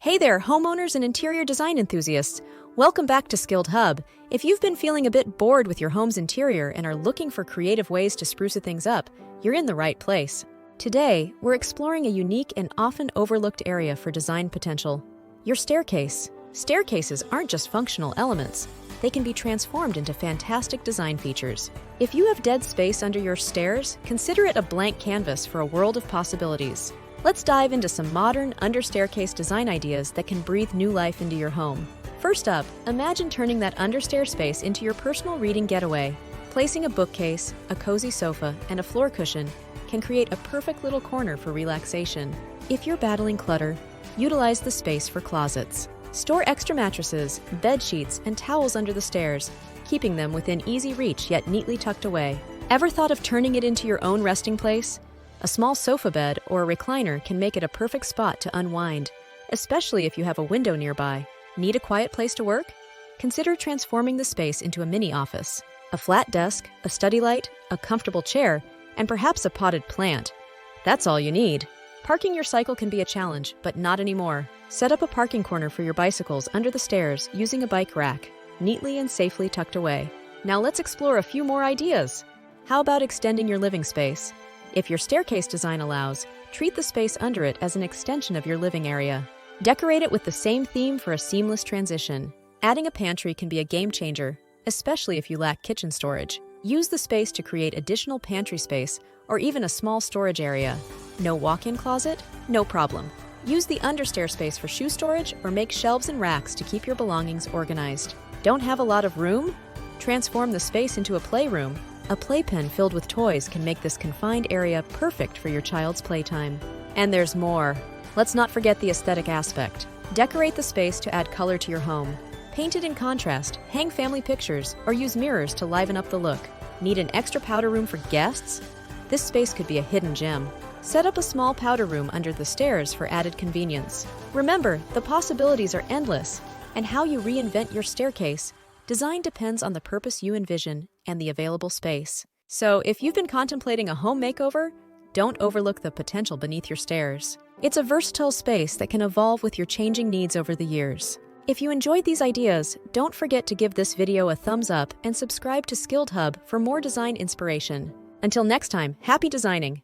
Hey there, homeowners and interior design enthusiasts. Welcome back to SkilledHub. If you've been feeling a bit bored with your home's interior and are looking for creative ways to spruce things up, you're in the right place. Today, we're exploring a unique and often overlooked area for design potential: your staircase. Staircases aren't just functional elements. They can be transformed into fantastic design features. If you have dead space under your stairs, consider it a blank canvas for a world of possibilities. Let's dive into some modern under-staircase design ideas that can breathe new life into your home. First up, imagine turning that under-stair space into your personal reading getaway. Placing a bookcase, a cozy sofa, and a floor cushion can create a perfect little corner for relaxation. If you're battling clutter, utilize the space for closets. Store extra mattresses, bed sheets, and towels under the stairs, keeping them within easy reach yet neatly tucked away. Ever thought of turning it into your own resting place? A small sofa bed or a recliner can make it a perfect spot to unwind, especially if you have a window nearby. Need a quiet place to work? Consider transforming the space into a mini office. A flat desk, a study light, a comfortable chair, and perhaps a potted plant. That's all you need. Parking your cycle can be a challenge, but not anymore. Set up a parking corner for your bicycles under the stairs using a bike rack, neatly and safely tucked away. Now let's explore a few more ideas. How about extending your living space? If your staircase design allows, treat the space under it as an extension of your living area. Decorate it with the same theme for a seamless transition. Adding a pantry can be a game changer, especially if you lack kitchen storage. Use the space to create additional pantry space or even a small storage area. No walk-in closet? No problem. Use the under-stair space for shoe storage or make shelves and racks to keep your belongings organized. Don't have a lot of room? Transform the space into a playroom. A playpen filled with toys can make this confined area perfect for your child's playtime. And there's more. Let's not forget the aesthetic aspect. Decorate the space to add color to your home. Paint it in contrast, hang family pictures, or use mirrors to liven up the look. Need an extra powder room for guests? This space could be a hidden gem. Set up a small powder room under the stairs for added convenience. Remember, the possibilities are endless, and how you reinvent your staircase. Design depends on the purpose you envision and the available space. So, if you've been contemplating a home makeover, don't overlook the potential beneath your stairs. It's a versatile space that can evolve with your changing needs over the years. If you enjoyed these ideas, don't forget to give this video a thumbs up and subscribe to SkilledHub for more design inspiration. Until next time, happy designing!